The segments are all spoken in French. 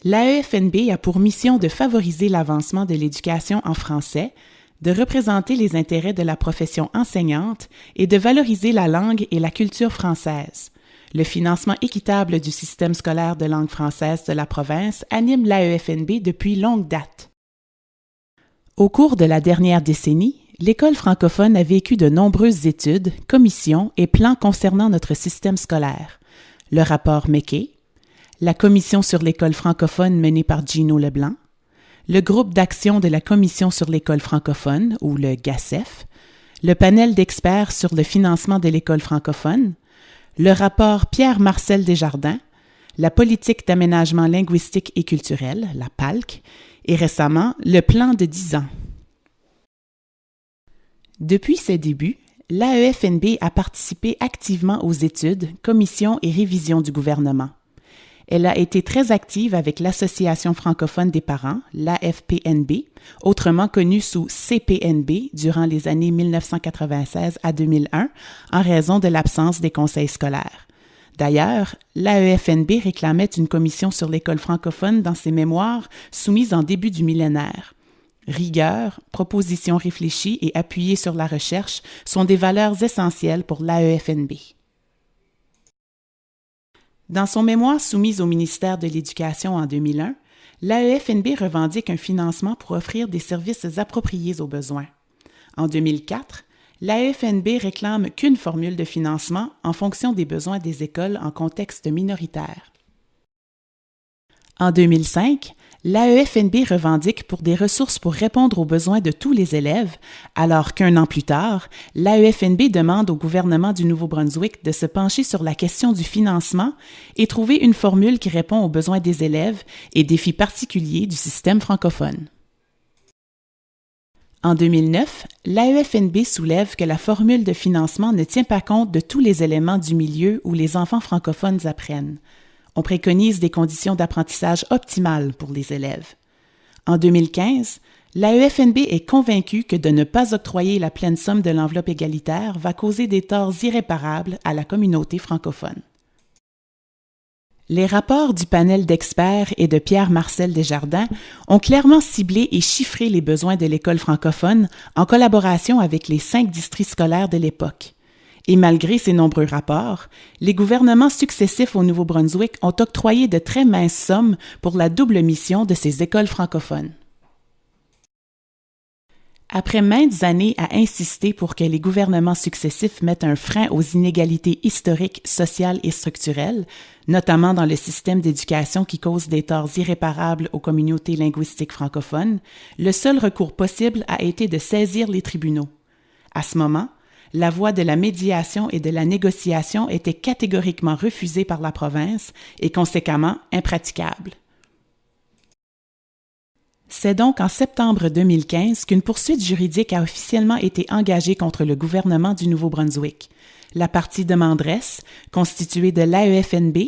L'AEFNB a pour mission de favoriser l'avancement de l'éducation en français, de représenter les intérêts de la profession enseignante et de valoriser la langue et la culture française. Le financement équitable du système scolaire de langue française de la province anime l'AEFNB depuis longue date. Au cours de la dernière décennie, l'École francophone a vécu de nombreuses études, commissions et plans concernant notre système scolaire. Le rapport McKay, la Commission sur l'École francophone menée par Gino Leblanc, le groupe d'action de la Commission sur l'École francophone, ou le GACEF, le panel d'experts sur le financement de l'École francophone, le rapport Pierre-Marcel Desjardins, la politique d'aménagement linguistique et culturel, la PALC, et récemment, le plan de 10 ans. Depuis ses débuts, l'AEFNB a participé activement aux études, commissions et révisions du gouvernement. Elle a été très active avec l'Association francophone des parents, l'AFPNB, autrement connue sous CPNB durant les années 1996 à 2001, en raison de l'absence des conseils scolaires. D'ailleurs, l'AEFNB réclamait une commission sur l'école francophone dans ses mémoires soumises en début du millénaire. Rigueur, propositions réfléchies et appuyées sur la recherche sont des valeurs essentielles pour l'AEFNB. Dans son mémoire soumise au ministère de l'Éducation en 2001, l'AEFNB revendique un financement pour offrir des services appropriés aux besoins. En 2004, l'AEFNB réclame qu'une formule de financement en fonction des besoins des écoles en contexte minoritaire. En 2005, l'AEFNB revendique pour des ressources pour répondre aux besoins de tous les élèves, alors qu'un an plus tard, l'AEFNB demande au gouvernement du Nouveau-Brunswick de se pencher sur la question du financement et trouver une formule qui répond aux besoins des élèves et défis particuliers du système francophone. En 2009, l'AEFNB soulève que la formule de financement ne tient pas compte de tous les éléments du milieu où les enfants francophones apprennent. On préconise des conditions d'apprentissage optimales pour les élèves. En 2015, l'AEFNB est convaincue que de ne pas octroyer la pleine somme de l'enveloppe égalitaire va causer des torts irréparables à la communauté francophone. Les rapports du panel d'experts et de Pierre-Marcel Desjardins ont clairement ciblé et chiffré les besoins de l'école francophone en collaboration avec les 5 districts scolaires de l'époque. Et malgré ces nombreux rapports, les gouvernements successifs au Nouveau-Brunswick ont octroyé de très minces sommes pour la double mission de ces écoles francophones. Après maintes années à insister pour que les gouvernements successifs mettent un frein aux inégalités historiques, sociales et structurelles, notamment dans le système d'éducation qui cause des torts irréparables aux communautés linguistiques francophones, le seul recours possible a été de saisir les tribunaux. À ce moment, la voie de la médiation et de la négociation était catégoriquement refusée par la province et conséquemment impraticable. C'est donc en septembre 2015 qu'une poursuite juridique a officiellement été engagée contre le gouvernement du Nouveau-Brunswick. La partie demanderesse, constituée de l'AEFNB,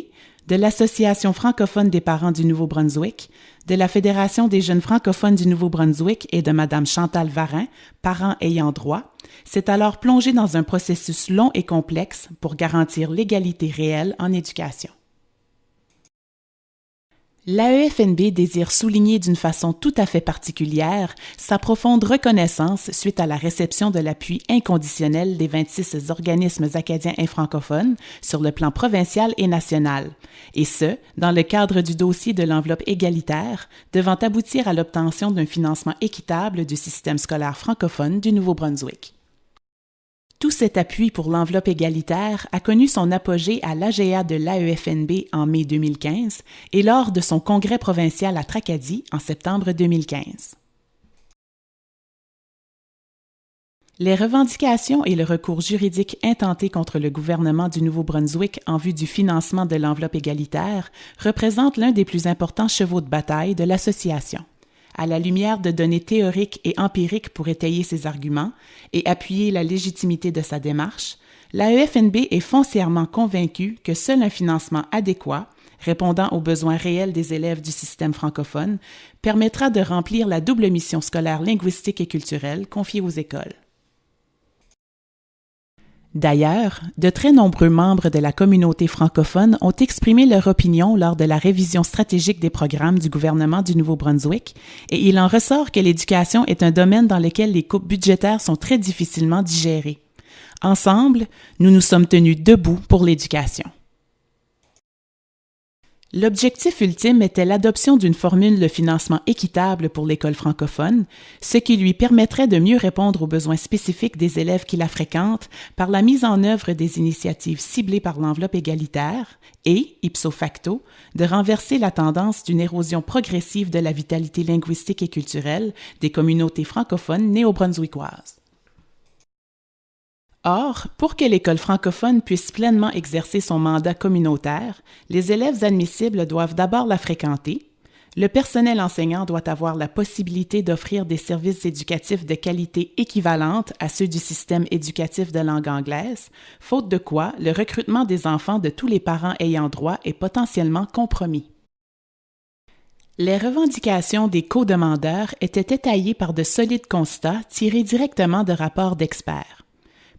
de l'Association francophone des parents du Nouveau-Brunswick, de la Fédération des jeunes francophones du Nouveau-Brunswick et de Mme Chantal Varin, parents ayant droit, s'est alors plongée dans un processus long et complexe pour garantir l'égalité réelle en éducation. L'AEFNB désire souligner d'une façon tout à fait particulière sa profonde reconnaissance suite à la réception de l'appui inconditionnel des 26 organismes acadiens et francophones sur le plan provincial et national, et ce, dans le cadre du dossier de l'enveloppe égalitaire, devant aboutir à l'obtention d'un financement équitable du système scolaire francophone du Nouveau-Brunswick. Tout cet appui pour l'enveloppe égalitaire a connu son apogée à l'AGA de l'AEFNB en mai 2015 et lors de son congrès provincial à Tracadie en septembre 2015. Les revendications et le recours juridique intenté contre le gouvernement du Nouveau-Brunswick en vue du financement de l'enveloppe égalitaire représentent l'un des plus importants chevaux de bataille de l'association. À la lumière de données théoriques et empiriques pour étayer ses arguments et appuyer la légitimité de sa démarche, l'AEFNB est foncièrement convaincue que seul un financement adéquat, répondant aux besoins réels des élèves du système francophone, permettra de remplir la double mission scolaire linguistique et culturelle confiée aux écoles. D'ailleurs, de très nombreux membres de la communauté francophone ont exprimé leur opinion lors de la révision stratégique des programmes du gouvernement du Nouveau-Brunswick, et il en ressort que l'éducation est un domaine dans lequel les coupes budgétaires sont très difficilement digérées. Ensemble, nous nous sommes tenus debout pour l'éducation. L'objectif ultime était l'adoption d'une formule de financement équitable pour l'école francophone, ce qui lui permettrait de mieux répondre aux besoins spécifiques des élèves qui la fréquentent par la mise en œuvre des initiatives ciblées par l'enveloppe égalitaire et, ipso facto, de renverser la tendance d'une érosion progressive de la vitalité linguistique et culturelle des communautés francophones néo-brunswickoises. Or, pour que l'école francophone puisse pleinement exercer son mandat communautaire, les élèves admissibles doivent d'abord la fréquenter, le personnel enseignant doit avoir la possibilité d'offrir des services éducatifs de qualité équivalente à ceux du système éducatif de langue anglaise, faute de quoi le recrutement des enfants de tous les parents ayant droit est potentiellement compromis. Les revendications des co-demandeurs étaient étayées par de solides constats tirés directement de rapports d'experts.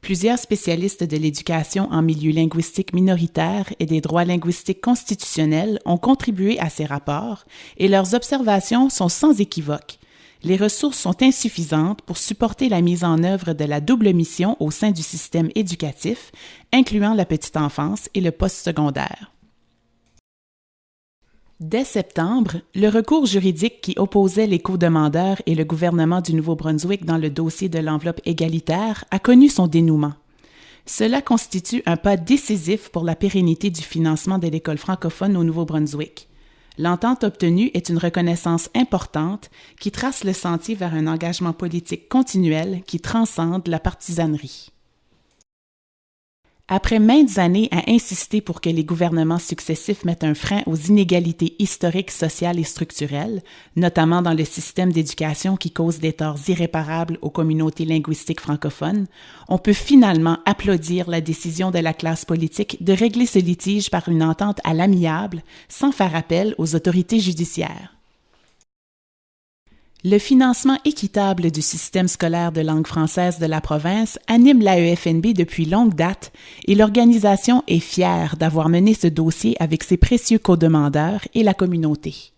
Plusieurs spécialistes de l'éducation en milieu linguistique minoritaire et des droits linguistiques constitutionnels ont contribué à ces rapports et leurs observations sont sans équivoque. Les ressources sont insuffisantes pour supporter la mise en œuvre de la double mission au sein du système éducatif, incluant la petite enfance et le postsecondaire. Dès septembre, le recours juridique qui opposait les co-demandeurs et le gouvernement du Nouveau-Brunswick dans le dossier de l'enveloppe égalitaire a connu son dénouement. Cela constitue un pas décisif pour la pérennité du financement de l'école francophone au Nouveau-Brunswick. L'entente obtenue est une reconnaissance importante qui trace le sentier vers un engagement politique continuel qui transcende la partisanerie. Après maintes années à insister pour que les gouvernements successifs mettent un frein aux inégalités historiques, sociales et structurelles, notamment dans le système d'éducation qui cause des torts irréparables aux communautés linguistiques francophones, on peut finalement applaudir la décision de la classe politique de régler ce litige par une entente à l'amiable, sans faire appel aux autorités judiciaires. Le financement équitable du système scolaire de langue française de la province anime l'AEFNB depuis longue date et l'organisation est fière d'avoir mené ce dossier avec ses précieux co-demandeurs et la communauté.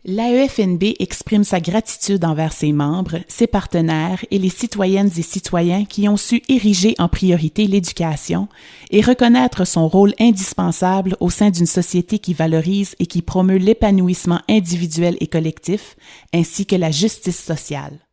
L'AEFNB exprime sa gratitude envers ses membres, ses partenaires et les citoyennes et citoyens qui ont su ériger en priorité l'éducation et reconnaître son rôle indispensable au sein d'une société qui valorise et qui promeut l'épanouissement individuel et collectif, ainsi que la justice sociale.